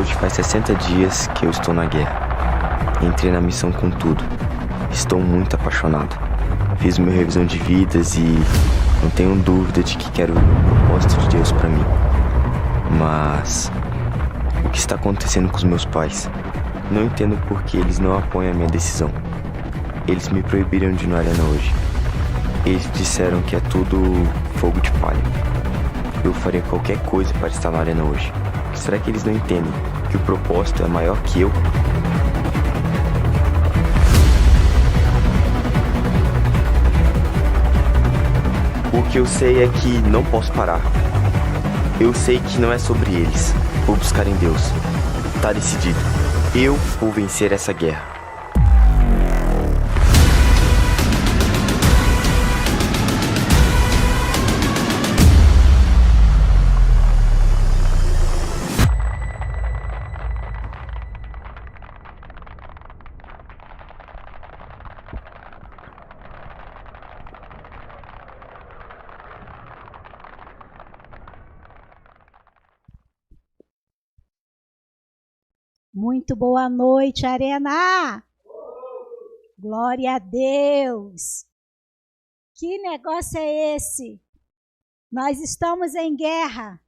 Hoje faz 60 dias que eu estou na guerra. Entrei na missão com tudo. Estou muito apaixonado. Fiz minha revisão de vidas e não tenho dúvida de que quero o propósito de Deus para mim. Mas o que está acontecendo com os meus pais? Não entendo por que eles não apoiam a minha decisão. Eles me proibiram de ir na arena hoje. Eles disseram que é tudo fogo de palha. Eu faria qualquer coisa para estar na arena hoje. Será que eles não entendem que o propósito é maior que eu? O que eu sei é que não posso parar. Eu sei que não é sobre eles. Vou buscar em Deus. Tá decidido. Eu vou vencer essa guerra. Muito boa noite, Arena! Glória a Deus! Que negócio é esse? Nós estamos em guerra.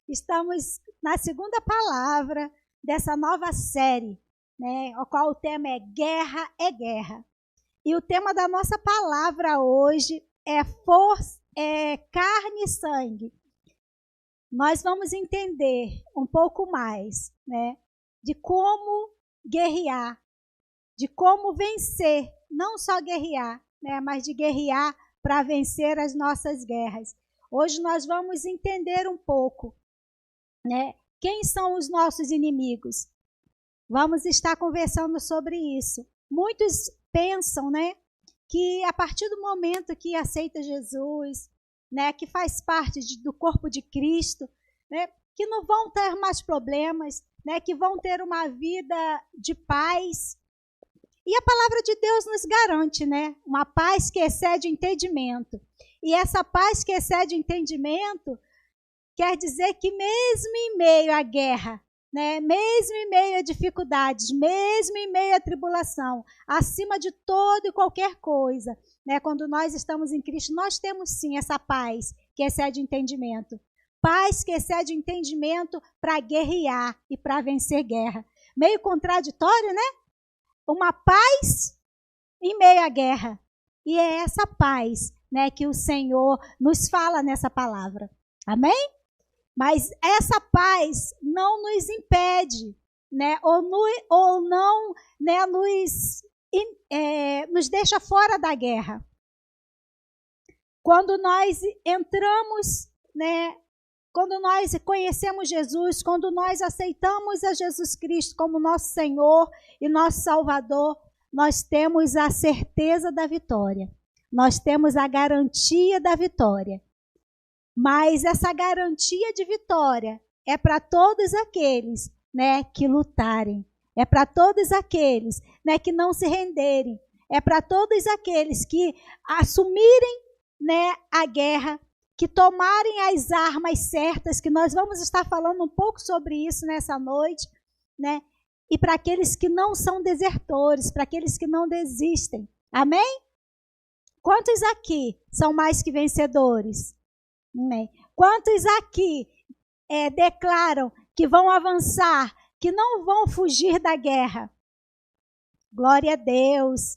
Estamos na segunda palavra dessa nova série, né? O qual o tema é Guerra é Guerra. E o tema da nossa palavra hoje é carne e sangue. Nós vamos entender um pouco mais, né, de como guerrear, de como vencer, não só guerrear, né, mas de guerrear para vencer as nossas guerras. Hoje nós vamos entender um pouco, né, quem são os nossos inimigos. Vamos estar conversando sobre isso. Muitos pensam, né, que a partir do momento que aceita Jesus, né, que faz parte do corpo de Cristo, né, que não vão ter mais problemas, né, que vão ter uma vida de paz. E a palavra de Deus nos garante, né, uma paz que excede entendimento. E essa paz que excede entendimento quer dizer que mesmo em meio à guerra, né, mesmo em meio a dificuldades, mesmo em meio à tribulação, acima de toda e qualquer coisa, né, quando nós estamos em Cristo, nós temos sim essa paz que excede entendimento. Paz que excede entendimento para guerrear e para vencer guerra. Meio contraditório, né? Uma paz em meio à guerra. E é essa paz, né, que o Senhor nos fala nessa palavra. Amém? Mas essa paz não nos impede, né, ou não, né, nos deixa fora da guerra. Quando nós entramos, né, quando nós conhecemos Jesus, quando nós aceitamos a Jesus Cristo como nosso Senhor e nosso Salvador, nós temos a certeza da vitória. Nós temos a garantia da vitória. Mas essa garantia de vitória é para todos aqueles, né, que lutarem. É para todos aqueles, né, que não se renderem. É para todos aqueles que assumirem, né, a guerra, que tomarem as armas certas, que nós vamos estar falando um pouco sobre isso nessa noite, né? E para aqueles que não são desertores, para aqueles que não desistem. Amém? Quantos aqui são mais que vencedores? Amém. Quantos aqui declaram que vão avançar, que não vão fugir da guerra? Glória a Deus.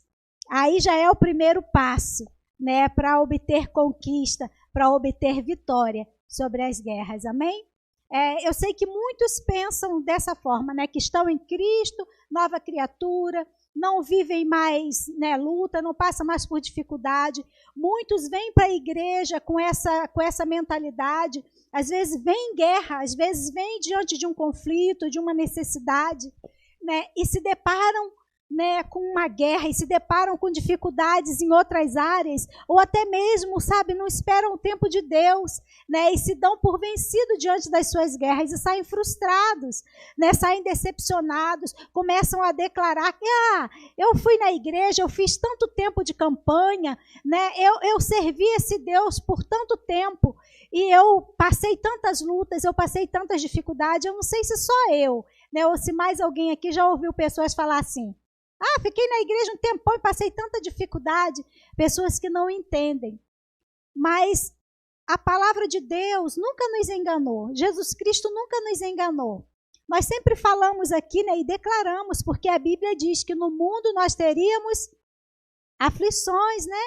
Aí já é o primeiro passo, né, para obter conquista, para obter vitória sobre as guerras. Amém? Eu sei que muitos pensam dessa forma, né, que estão em Cristo, nova criatura, não vivem mais, né, luta, não passam mais por dificuldade. Muitos vêm para a igreja com essa mentalidade. Às vezes vem em guerra, às vezes vem diante de um conflito, de uma necessidade, né, e se deparam né, com uma guerra e se deparam com dificuldades em outras áreas, ou até mesmo, sabe, não esperam o tempo de Deus, né, e se dão por vencido diante das suas guerras e saem frustrados, né, saem decepcionados, começam a declarar que, eu fui na igreja, eu fiz tanto tempo de campanha, né, eu servi esse Deus por tanto tempo, e eu passei tantas lutas, eu passei tantas dificuldades, eu não sei se só eu, né, ou se mais alguém aqui já ouviu pessoas falar assim, fiquei na igreja um tempão e passei tanta dificuldade. Pessoas que não entendem. Mas a palavra de Deus nunca nos enganou. Jesus Cristo nunca nos enganou. Nós sempre falamos aqui, né, e declaramos, porque a Bíblia diz que no mundo nós teríamos aflições, né?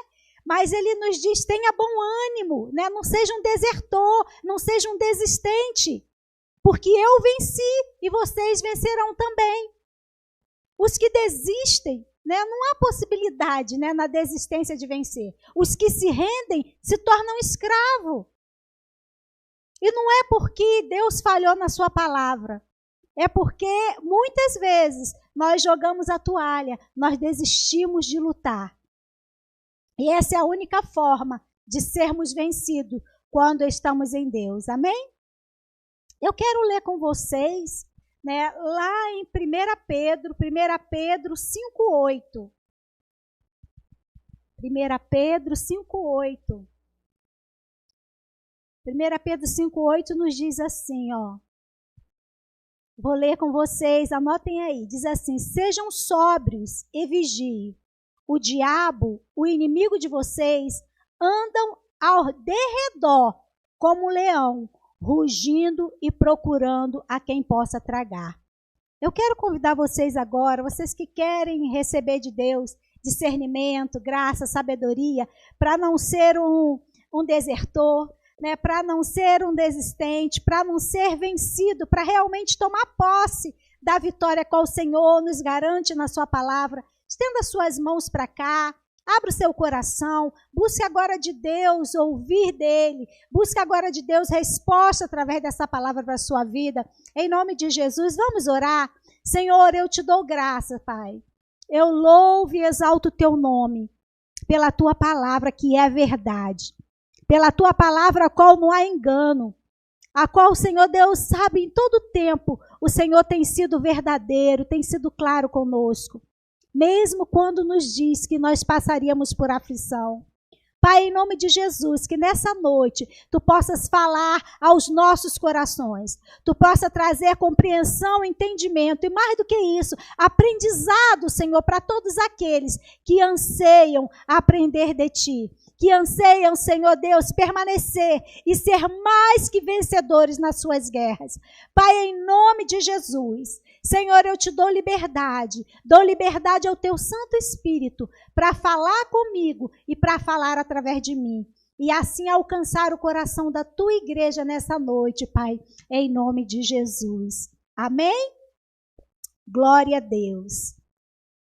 Mas ele nos diz, tenha bom ânimo, né? Não seja um desertor, não seja um desistente. Porque eu venci e vocês vencerão também. Os que desistem, né, não há possibilidade, né, na desistência de vencer. Os que se rendem se tornam escravos. E não é porque Deus falhou na sua palavra. É porque muitas vezes nós jogamos a toalha, nós desistimos de lutar. E essa é a única forma de sermos vencidos quando estamos em Deus. Amém? Eu quero ler com vocês, né, lá em 1 Pedro 5:8. 1 Pedro 5:8. 1 Pedro 5:8 nos diz assim, ó. Vou ler com vocês, anotem aí. Diz assim, sejam sóbrios e vigiem. O diabo, o inimigo de vocês, andam ao derredor como um leão, rugindo e procurando a quem possa tragar. Eu quero convidar vocês agora, vocês que querem receber de Deus discernimento, graça, sabedoria, para não ser um desertor, né, para não ser um desistente, para não ser vencido, para realmente tomar posse da vitória qual o Senhor nos garante na sua palavra. Estenda suas mãos para cá. Abra o seu coração, busque agora de Deus, ouvir dele, busque agora de Deus resposta através dessa palavra para a sua vida. Em nome de Jesus, vamos orar. Senhor, eu te dou graça, Pai. Eu louvo e exalto o teu nome, pela tua palavra que é a verdade, pela tua palavra a qual não há engano, a qual o Senhor Deus sabe em todo tempo, o Senhor tem sido verdadeiro, tem sido claro conosco. Mesmo quando nos diz que nós passaríamos por aflição. Pai, em nome de Jesus, que nessa noite tu possas falar aos nossos corações, tu possa trazer compreensão, entendimento e mais do que isso, aprendizado, Senhor, para todos aqueles que anseiam aprender de ti, que anseiam, Senhor Deus, permanecer e ser mais que vencedores nas suas guerras. Pai, em nome de Jesus, Senhor, eu te dou liberdade ao teu Santo Espírito para falar comigo e para falar através de mim. E assim alcançar o coração da tua igreja nessa noite, Pai, em nome de Jesus. Amém? Glória a Deus.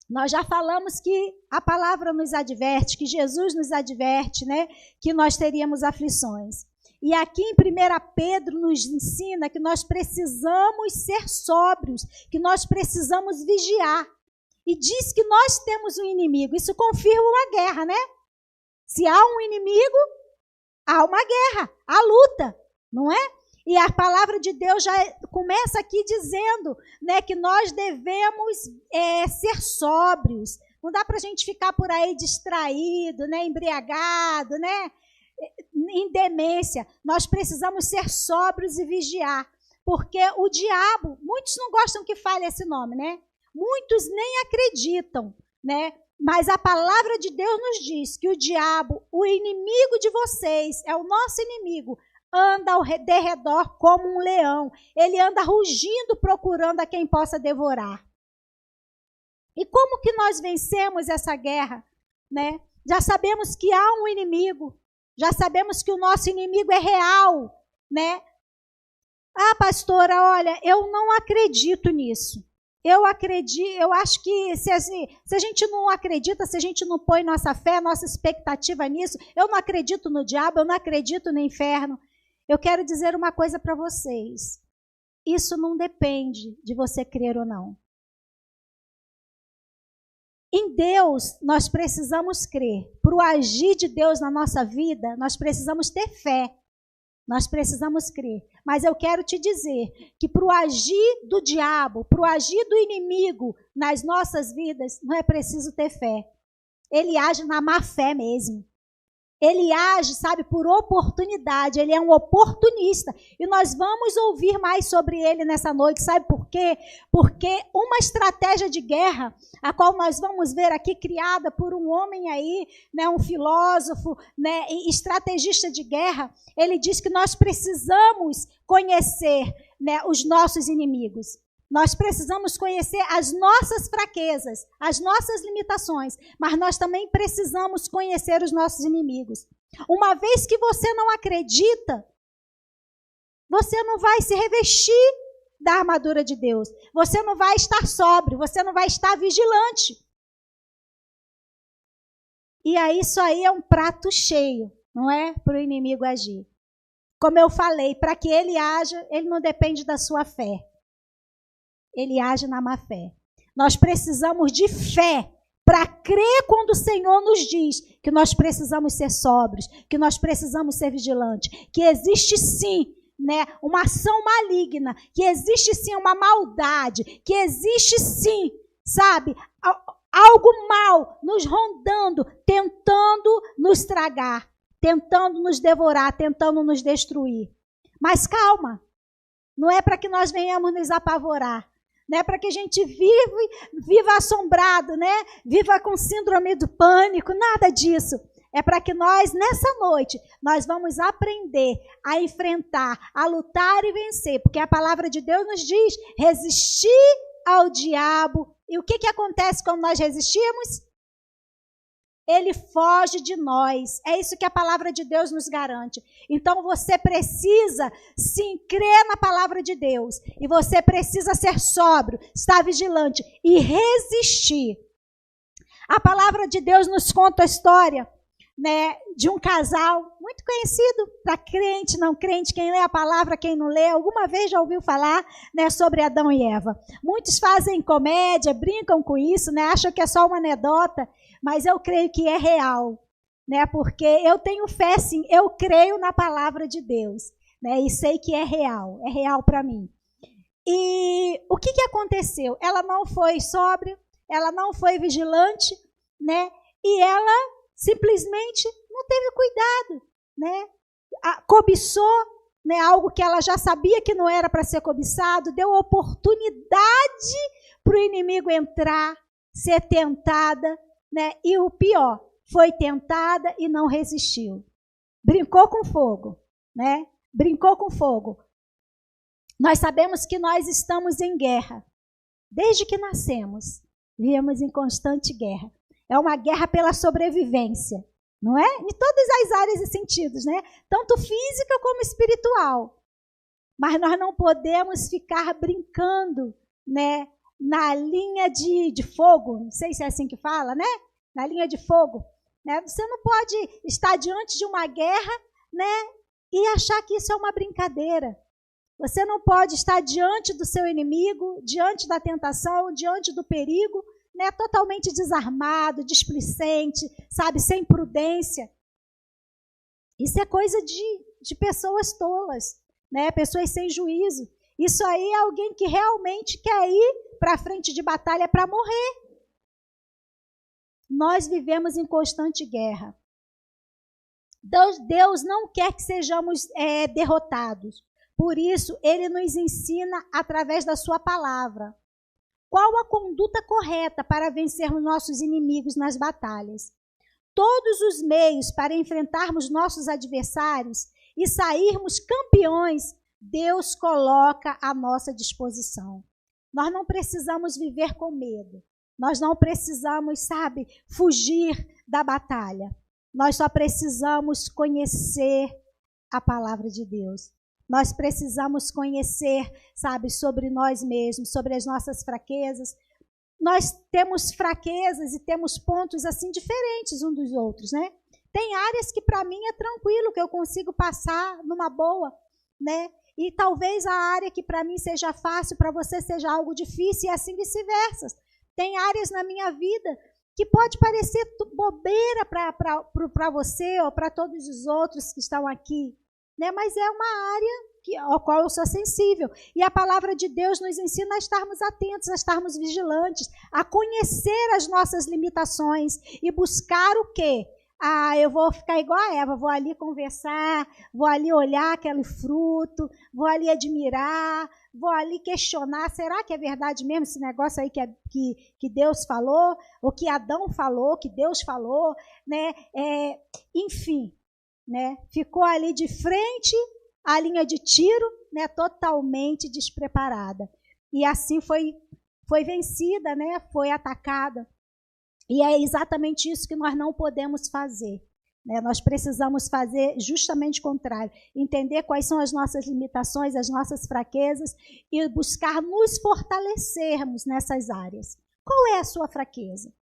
Nós já falamos que a palavra nos adverte, que Jesus nos adverte, né, que nós teríamos aflições. E aqui em 1 Pedro nos ensina que nós precisamos ser sóbrios, que nós precisamos vigiar. E diz que nós temos um inimigo. Isso confirma uma guerra, né? Se há um inimigo, há uma guerra, há luta, não é? E a palavra de Deus já começa aqui dizendo, né, que nós devemos ser sóbrios. Não dá para a gente ficar por aí distraído, né, embriagado, né? Em demência. Nós precisamos ser sóbrios e vigiar, porque o diabo, muitos não gostam que fale esse nome, né? Muitos nem acreditam, né? Mas a palavra de Deus nos diz que o diabo, o inimigo de vocês, é o nosso inimigo, anda ao derredor como um leão. Ele anda rugindo, procurando a quem possa devorar. E como que nós vencemos essa guerra, né? Já sabemos que há um inimigo. Já sabemos que o nosso inimigo é real, né? Pastora, olha, eu não acredito nisso. Eu acho que se a gente não acredita, se a gente não põe nossa fé, nossa expectativa nisso, eu não acredito no diabo, eu não acredito no inferno. Eu quero dizer uma coisa para vocês. Isso não depende de você crer ou não. Em Deus, nós precisamos crer. Para o agir de Deus na nossa vida, nós precisamos ter fé. Nós precisamos crer. Mas eu quero te dizer que para o agir do diabo, para o agir do inimigo nas nossas vidas, não é preciso ter fé. Ele age na má fé mesmo. Ele age, sabe, por oportunidade. Ele é um oportunista. E nós vamos ouvir mais sobre ele nessa noite. Sabe por quê? Porque uma estratégia de guerra, a qual nós vamos ver aqui, criada por um homem aí, né, um filósofo, né, e estrategista de guerra, ele diz que nós precisamos conhecer, né, os nossos inimigos. Nós precisamos conhecer as nossas fraquezas, as nossas limitações, mas nós também precisamos conhecer os nossos inimigos. Uma vez que você não acredita, você não vai se revestir da armadura de Deus. Você não vai estar sóbrio, você não vai estar vigilante. E aí isso aí é um prato cheio, não é? Para o inimigo agir. Como eu falei, para que ele haja, ele não depende da sua fé. Ele age na má fé. Nós precisamos de fé para crer quando o Senhor nos diz que nós precisamos ser sóbrios, que nós precisamos ser vigilantes, que existe sim, né, uma ação maligna, que existe sim uma maldade, que existe sim, sabe, algo mal nos rondando, tentando nos tragar, tentando nos devorar, tentando nos destruir. Mas calma, não é para que nós venhamos nos apavorar. Não é para que a gente viva assombrado, né? Viva com síndrome do pânico, nada disso. É para que nós, nessa noite, nós vamos aprender a enfrentar, a lutar e vencer. Porque a palavra de Deus nos diz, resistir ao diabo. E o que acontece quando nós resistimos? Ele foge de nós. É isso que a palavra de Deus nos garante. Então você precisa sim crer na palavra de Deus. E você precisa ser sóbrio, estar vigilante e resistir. A palavra de Deus nos conta a história, né, de um casal muito conhecido para crente, não crente, quem lê a palavra, quem não lê, alguma vez já ouviu falar, né, sobre Adão e Eva. Muitos fazem comédia, brincam com isso, né, acham que é só uma anedota, mas eu creio que é real, né, porque eu tenho fé sim, eu creio na palavra de Deus, né, e sei que é real para mim. E o que aconteceu? Ela não foi sóbria, ela não foi vigilante, né, e ela simplesmente não teve cuidado, né? Cobiçou, né, algo que ela já sabia que não era para ser cobiçado, deu oportunidade para o inimigo entrar, ser tentada, né? E o pior, foi tentada e não resistiu. Brincou com fogo, né? Brincou com fogo. Nós sabemos que nós estamos em guerra. Desde que nascemos, viemos em constante guerra. É uma guerra pela sobrevivência, não é? Em todas as áreas e sentidos, né? Tanto física como espiritual. Mas nós não podemos ficar brincando, né, na linha de fogo, não sei se é assim que fala, né? Na linha de fogo. Né? Você não pode estar diante de uma guerra, né, e achar que isso é uma brincadeira. Você não pode estar diante do seu inimigo, diante da tentação, diante do perigo, né, totalmente desarmado, displicente, sabe, sem prudência. Isso é coisa de pessoas tolas, né, pessoas sem juízo. Isso aí é alguém que realmente quer ir para a frente de batalha para morrer. Nós vivemos em constante guerra. Deus não quer que sejamos derrotados. Por isso, Ele nos ensina através da sua palavra. Qual a conduta correta para vencermos nossos inimigos nas batalhas? Todos os meios para enfrentarmos nossos adversários e sairmos campeões, Deus coloca à nossa disposição. Nós não precisamos viver com medo. Nós não precisamos, sabe, fugir da batalha. Nós só precisamos conhecer a palavra de Deus. Nós precisamos conhecer, sabe, sobre nós mesmos, sobre as nossas fraquezas. Nós temos fraquezas e temos pontos assim diferentes uns dos outros, né? Tem áreas que para mim é tranquilo, que eu consigo passar numa boa, né? E talvez a área que para mim seja fácil, para você seja algo difícil e assim vice-versa. Tem áreas na minha vida que pode parecer bobeira para você ou para todos os outros que estão aqui, né? Mas é uma área ao qual eu sou sensível. E a palavra de Deus nos ensina a estarmos atentos, a estarmos vigilantes, a conhecer as nossas limitações e buscar o quê? Eu vou ficar igual a Eva, vou ali conversar, vou ali olhar aquele fruto, vou ali admirar, vou ali questionar, será que é verdade mesmo esse negócio aí que Deus falou, ou que Adão falou, que Deus falou, né? Enfim, né? Ficou ali de frente à linha de tiro, né? Totalmente despreparada. E assim foi vencida, né? Foi atacada. E é exatamente isso que nós não podemos fazer, né? Nós precisamos fazer justamente o contrário, entender quais são as nossas limitações, as nossas fraquezas e buscar nos fortalecermos nessas áreas. Qual é a sua fraqueza?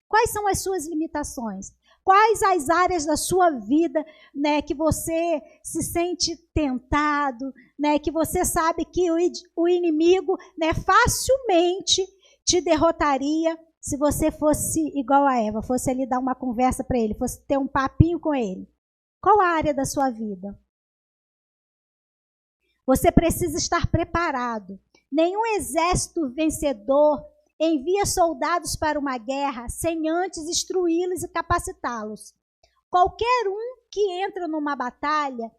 Quais são as suas limitações? Quais as áreas da sua vida, né, que você se sente tentado, né, que você sabe que o inimigo, né, facilmente te derrotaria se você fosse igual a Eva, fosse ali dar uma conversa para ele, fosse ter um papinho com ele. Qual a área da sua vida? Você precisa estar preparado. Nenhum exército vencedor envia soldados para uma guerra sem antes instruí-los e capacitá-los. Qualquer um que entra numa batalha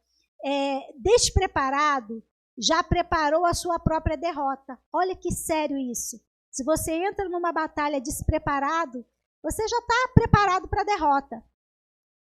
despreparado já preparou a sua própria derrota. Olha que sério isso. Se você entra numa batalha despreparado, você já está preparado para a derrota.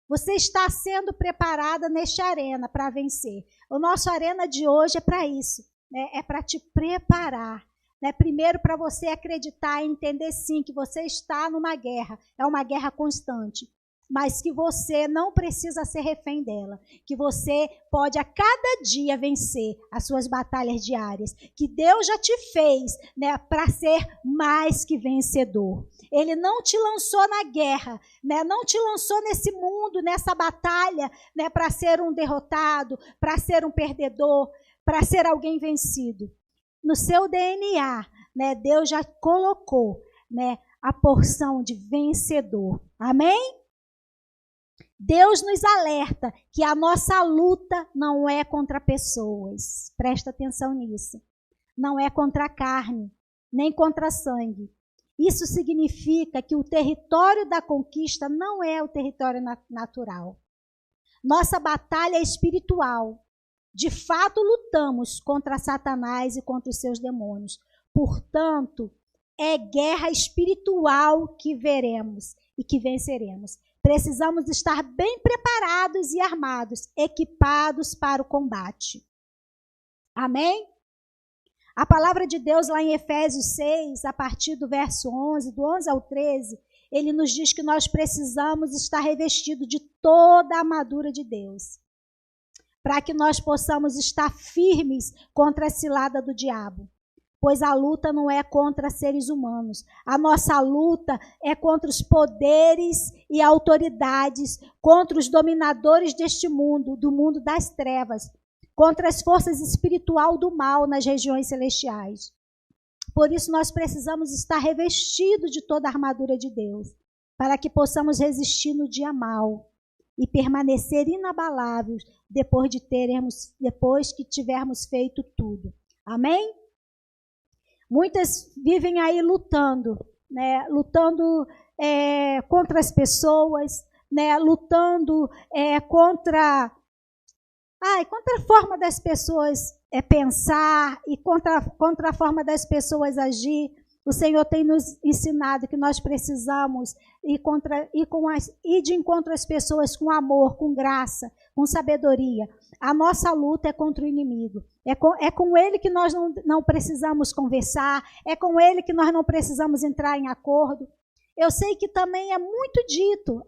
Você está sendo preparada neste arena para vencer. O nosso arena de hoje é para isso, né? É para te preparar. Né? Primeiro, para você acreditar e entender, sim, que você está numa guerra. É uma guerra constante. Mas que você não precisa ser refém dela, que você pode a cada dia vencer as suas batalhas diárias, que Deus já te fez, né, para ser mais que vencedor. Ele não te lançou na guerra, né, não te lançou nesse mundo, nessa batalha, né, para ser um derrotado, para ser um perdedor, para ser alguém vencido. No seu DNA, né, Deus já colocou, né, a porção de vencedor. Amém? Deus nos alerta que a nossa luta não é contra pessoas. Presta atenção nisso. Não é contra a carne, nem contra sangue. Isso significa que o território da conquista não é o território natural. Nossa batalha é espiritual. De fato, lutamos contra Satanás e contra os seus demônios. Portanto, é guerra espiritual que veremos e que venceremos. Precisamos estar bem preparados e armados, equipados para o combate. Amém? A palavra de Deus lá em Efésios 6, a partir do verso 11, do 11 ao 13, ele nos diz que nós precisamos estar revestidos de toda a armadura de Deus, para que nós possamos estar firmes contra a cilada do diabo. Pois a luta não é contra seres humanos. A nossa luta é contra os poderes e autoridades, contra os dominadores deste mundo, do mundo das trevas, contra as forças espirituais do mal nas regiões celestiais. Por isso nós precisamos estar revestidos de toda a armadura de Deus, para que possamos resistir no dia mau e permanecer inabaláveis depois que tivermos feito tudo. Amém? Muitas vivem aí lutando, né? Lutando contra as pessoas, né? Lutando contra a forma das pessoas pensar e contra a forma das pessoas agir. O Senhor tem nos ensinado que nós precisamos ir de encontro às pessoas com amor, com graça, com sabedoria. A nossa luta é contra o inimigo. É com ele que nós não precisamos conversar, é com ele que nós não precisamos entrar em acordo. Eu sei que também é muito dito,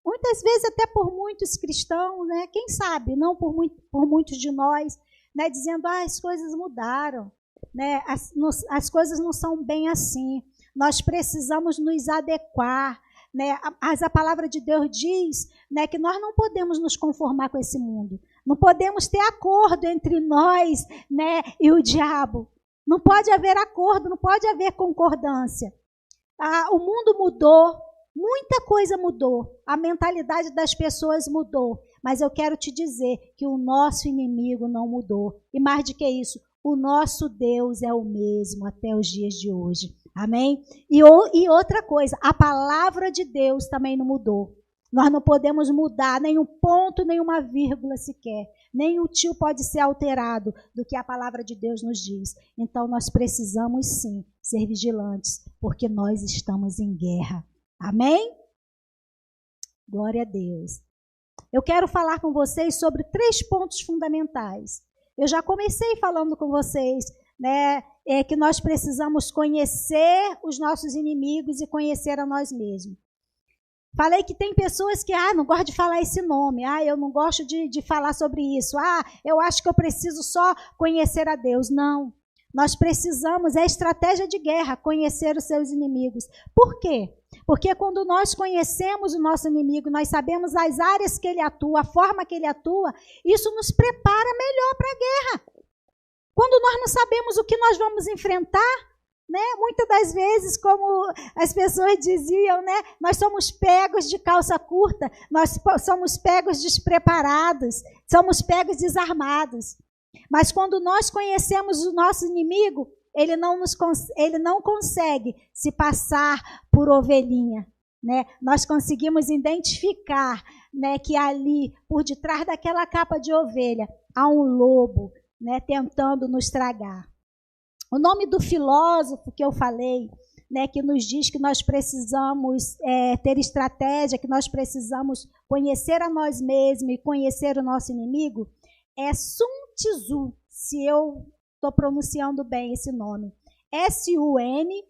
muitas vezes até por muitos cristãos, né? Quem sabe, não por muitos de nós, né? Dizendo, as coisas mudaram, né? As coisas não são bem assim. Nós precisamos nos adequar, né? Mas a palavra de Deus diz, né, que nós não podemos nos conformar com esse mundo. Não podemos ter acordo entre nós, né, e o diabo. Não pode haver acordo, não pode haver concordância. O mundo mudou, Muita coisa mudou, a mentalidade das pessoas mudou, mas eu quero te dizer que o nosso inimigo não mudou. E mais do que isso, o nosso Deus é o mesmo até os dias de hoje. Amém? E outra coisa, a palavra de Deus também não mudou. Nós não podemos mudar nenhum ponto, nenhuma vírgula sequer. Nem o tio pode ser alterado do que a palavra de Deus nos diz. Então nós precisamos sim ser vigilantes, porque nós estamos em guerra. Amém? Glória a Deus. Eu quero falar com vocês sobre 3 pontos fundamentais. Eu já comecei falando com vocês, né, que nós precisamos conhecer os nossos inimigos e conhecer a nós mesmos. Falei que tem pessoas que, não gosto de falar esse nome, eu não gosto de falar sobre isso, eu acho que eu preciso só conhecer a Deus. Não, nós precisamos, é estratégia de guerra, conhecer os seus inimigos. Por quê? Porque quando nós conhecemos o nosso inimigo, nós sabemos as áreas que ele atua, a forma que ele atua, isso nos prepara melhor para a guerra. Quando nós não sabemos o que nós vamos enfrentar, né? Muitas das vezes, como as pessoas diziam, né? Nós somos pegos de calça curta, nós somos pegos despreparados, somos pegos desarmados. Mas quando nós conhecemos o nosso inimigo, ele não consegue se passar por ovelhinha, né? Nós conseguimos identificar, né, que ali, por detrás daquela capa de ovelha, há um lobo, né, tentando nos tragar. O nome do filósofo que eu falei, né, que nos diz que nós precisamos ter estratégia, que nós precisamos conhecer a nós mesmos e conhecer o nosso inimigo, é Sun Tzu, se eu estou pronunciando bem esse nome. S-U-N-T-Z-U.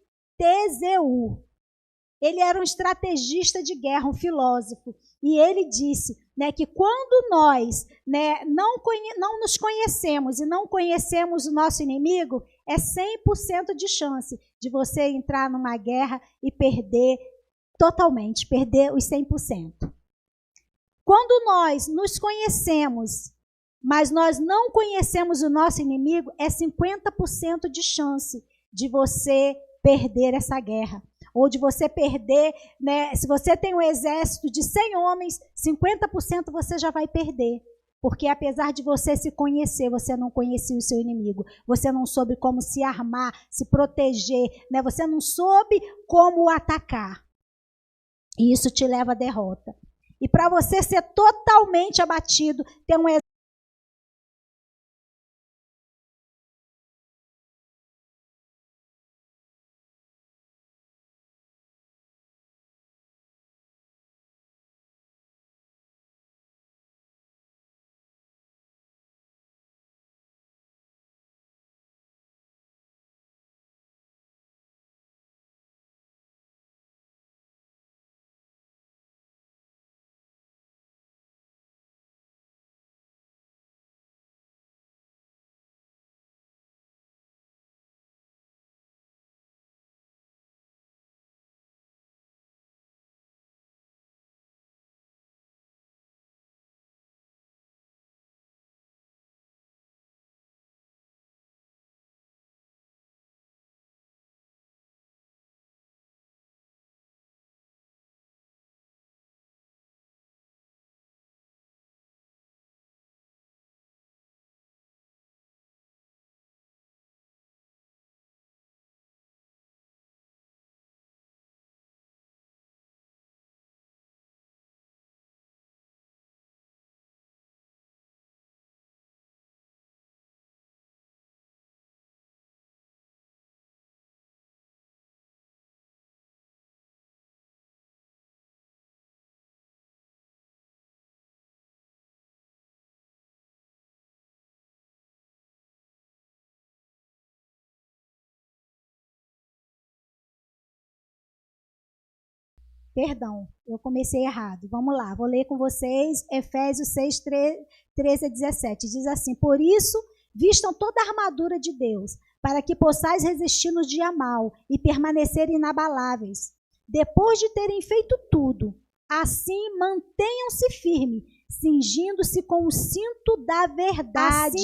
Ele era um estrategista de guerra, um filósofo. E ele disse, né, que quando nós, né, não nos conhecemos e não conhecemos o nosso inimigo, é 100% de chance de você entrar numa guerra e perder totalmente, perder os 100%. Quando nós nos conhecemos, mas nós não conhecemos o nosso inimigo, é 50% de chance de você perder essa guerra. Ou de você perder, né? Se você tem um exército de 100 homens, 50% você já vai perder. Porque apesar de você se conhecer, você não conhecia o seu inimigo. Você não soube como se armar, se proteger, né? Você não soube como atacar. E isso te leva à derrota. E para você ser totalmente abatido, ter um exército. Perdão, eu comecei errado. Vamos lá, vou ler com vocês Efésios 6, 13 a 17. Diz assim: por isso, vistam toda a armadura de Deus, para que possais resistir no dia mau e permanecer inabaláveis. Depois de terem feito tudo, assim mantenham-se firmes, cingindo-se com o cinto da verdade,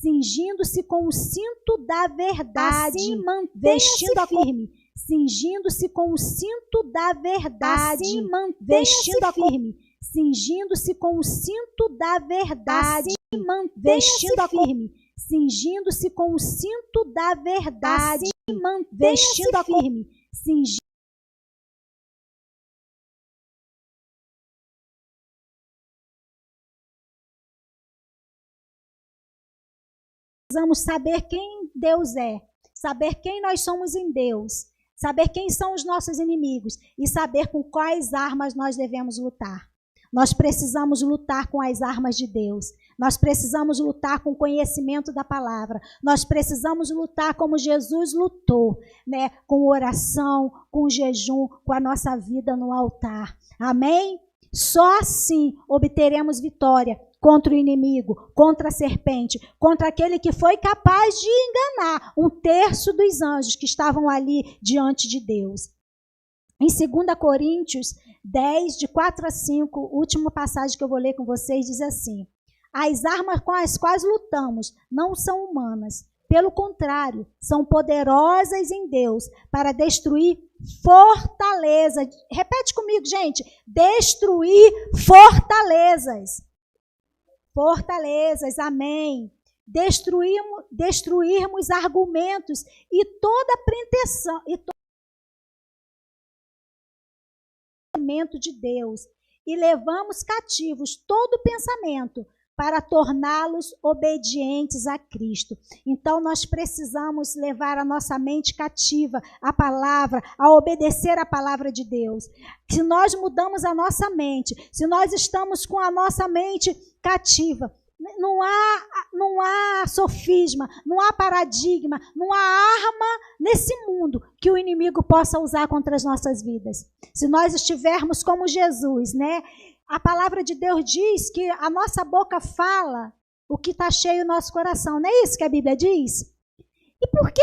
cingindo-se com o cinto da verdade, vestindo a firme, cingindo-se com o cinto da verdade, assim, vestindo firme, cingindo-se com o cinto da verdade, assim, vestindo firme, cingindo-se com o cinto da verdade, assim, vestindo firme, cingindo. Precisamos saber quem Deus é, saber quem nós somos em Deus, saber quem são os nossos inimigos e saber com quais armas nós devemos lutar. Nós precisamos lutar com as armas de Deus. Nós precisamos lutar com o conhecimento da palavra. Nós precisamos lutar como Jesus lutou, né? Com oração, com jejum, com a nossa vida no altar. Amém? Só assim obteremos vitória contra o inimigo, contra a serpente, contra aquele que foi capaz de enganar 1/3 dos anjos que estavam ali diante de Deus. Em 2 Coríntios 10, de 4 a 5, última passagem que eu vou ler com vocês, diz assim: as armas com as quais lutamos não são humanas, pelo contrário, são poderosas em Deus para destruir fortalezas. Repete comigo, gente. Destruir fortalezas. Fortalezas, amém. Destruirmos argumentos e toda pretensão e todo pensamento de Deus, e levamos cativos todo pensamento para torná-los obedientes a Cristo. Então nós precisamos levar a nossa mente cativa à palavra, a obedecer a palavra de Deus. Se nós mudamos a nossa mente, se nós estamos com a nossa mente cativa, não há sofisma, não há paradigma, não há arma nesse mundo que o inimigo possa usar contra as nossas vidas. Se nós estivermos como Jesus, né? A palavra de Deus diz que a nossa boca fala o que está cheio no nosso coração. Não é isso que a Bíblia diz? E por que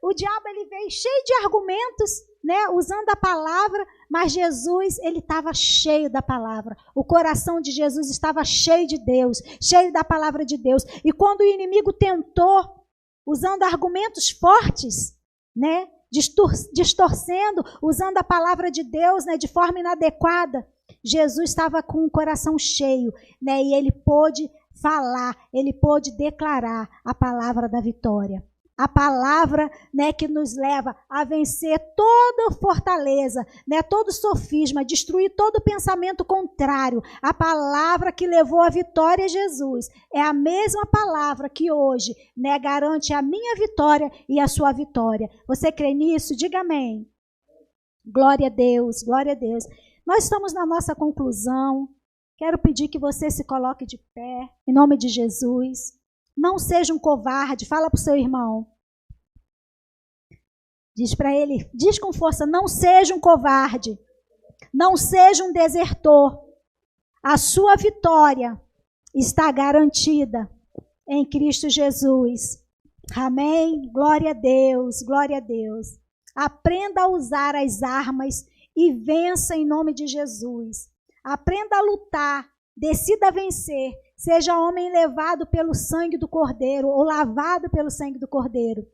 o diabo ele veio cheio de argumentos, né, usando a palavra, mas Jesus ele estava cheio da palavra. O coração de Jesus estava cheio de Deus, cheio da palavra de Deus. E quando o inimigo tentou, usando argumentos fortes, né, distorcendo, usando a palavra de Deus, né, de forma inadequada, Jesus estava com o coração cheio, né, e ele pôde falar, ele pôde declarar a palavra da vitória. A palavra, né, que nos leva a vencer toda fortaleza, né, todo sofisma, destruir todo pensamento contrário. A palavra que levou a vitória a Jesus é a mesma palavra que hoje, né, garante a minha vitória e a sua vitória. Você crê nisso? Diga amém. Glória a Deus, glória a Deus. Nós estamos na nossa conclusão. Quero pedir que você se coloque de pé, em nome de Jesus. Não seja um covarde. Fala para o seu irmão. Diz para ele, diz com força, não seja um covarde. Não seja um desertor. A sua vitória está garantida em Cristo Jesus. Amém? Glória a Deus, glória a Deus. Aprenda a usar as armas e vença em nome de Jesus. Aprenda a lutar, decida vencer. Seja homem levado pelo sangue do Cordeiro ou lavado pelo sangue do Cordeiro.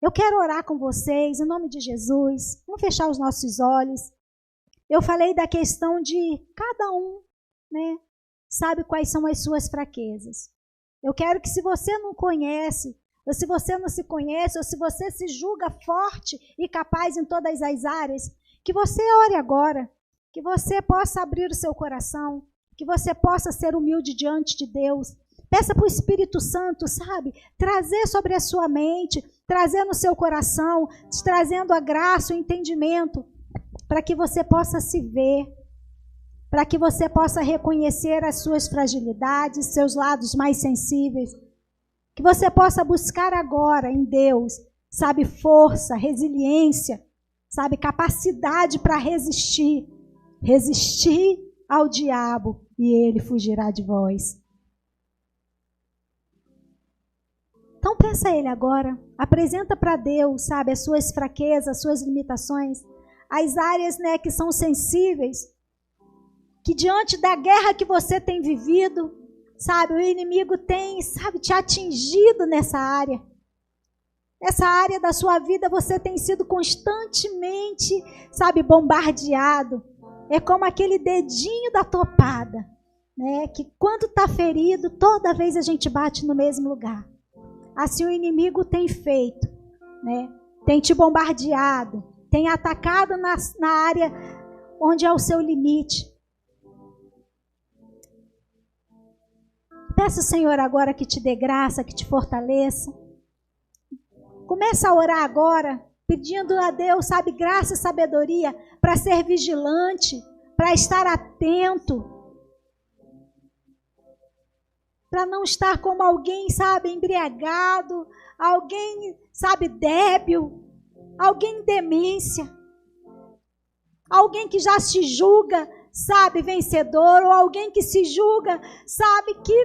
Eu quero orar com vocês em nome de Jesus. Vamos fechar os nossos olhos. Eu falei da questão de cada um, né, sabe quais são as suas fraquezas. Eu quero que, se você não conhece, ou se você não se conhece, ou se você se julga forte e capaz em todas as áreas, que você ore agora, que você possa abrir o seu coração, que você possa ser humilde diante de Deus. Peça para o Espírito Santo, sabe, trazer sobre a sua mente, trazer no seu coração, te trazendo a graça, o entendimento, para que você possa se ver, para que você possa reconhecer as suas fragilidades, seus lados mais sensíveis, que você possa buscar agora em Deus, sabe, força, resiliência, sabe, capacidade para resistir ao diabo e ele fugirá de vós. Então peça a ele agora, apresenta para Deus, sabe, as suas fraquezas, as suas limitações, as áreas, né, que são sensíveis, que diante da guerra que você tem vivido, sabe, o inimigo tem, sabe, te atingido nessa área. essa área da sua vida você tem sido constantemente, sabe, bombardeado. É como aquele dedinho da topada, né? Que quando está ferido, toda vez a gente bate no mesmo lugar. Assim o inimigo tem feito, né? Tem te bombardeado, tem atacado na área onde é o seu limite. Peça ao Senhor agora que te dê graça, que te fortaleça. Começa a orar agora, pedindo a Deus, sabe, graça e sabedoria para ser vigilante, para estar atento, para não estar como alguém, sabe, embriagado, alguém, sabe, débil, alguém em demência, alguém que já se julga, sabe, vencedor, ou alguém que se julga, sabe, que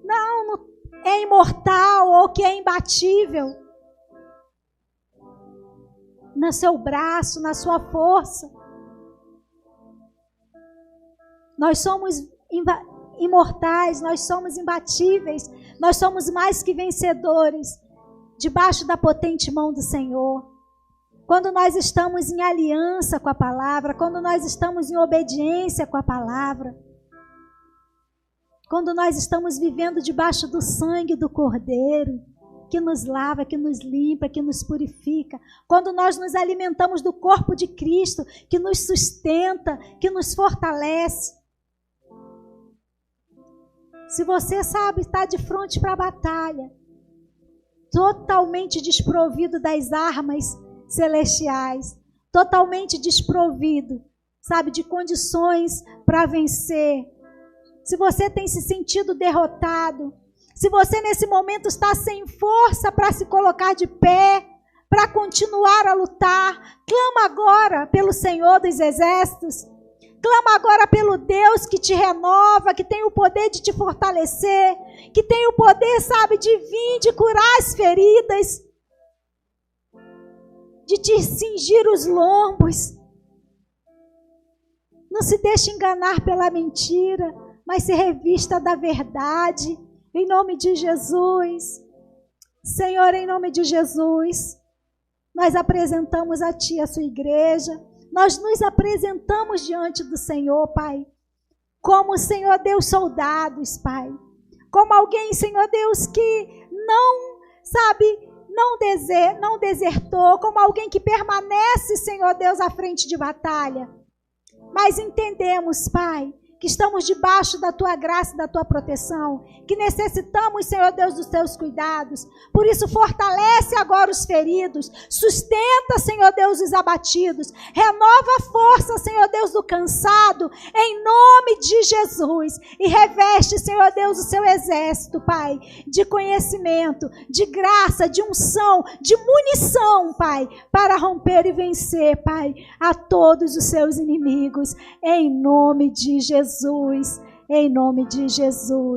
não é imortal ou que é imbatível. No seu braço, na sua força. Nós somos imortais, nós somos imbatíveis, nós somos mais que vencedores, debaixo da potente mão do Senhor. Quando nós estamos em aliança com a palavra, quando nós estamos em obediência com a palavra, quando nós estamos vivendo debaixo do sangue do Cordeiro, que nos lava, que nos limpa, que nos purifica. Quando nós nos alimentamos do corpo de Cristo, que nos sustenta, que nos fortalece. Se você sabe, está de frente para a batalha, totalmente desprovido das armas celestiais, totalmente desprovido, sabe, de condições para vencer. Se você tem se sentido derrotado, se você nesse momento está sem força para se colocar de pé, para continuar a lutar, clama agora pelo Senhor dos Exércitos. Clama agora pelo Deus que te renova, que tem o poder de te fortalecer, que tem o poder, sabe, de vir, de curar as feridas, de te cingir os lombos. Não se deixe enganar pela mentira, mas se revista da verdade. Em nome de Jesus, Senhor, em nome de Jesus, nós apresentamos a Ti a sua igreja, nós nos apresentamos diante do Senhor, Pai, como, Senhor Deus, soldados, Pai, como alguém, Senhor Deus, que não, sabe, não desertou, como alguém que permanece, Senhor Deus, à frente de batalha, mas entendemos, Pai, que estamos debaixo da Tua graça e da Tua proteção, que necessitamos, Senhor Deus, dos Teus cuidados. Por isso, fortalece agora os feridos, sustenta, Senhor Deus, os abatidos, renova a força, Senhor Deus, do cansado, em nome de Jesus, e reveste, Senhor Deus, o Seu exército, Pai, de conhecimento, de graça, de unção, de munição, Pai, para romper e vencer, Pai, a todos os Seus inimigos, em nome de Jesus, em nome de Jesus.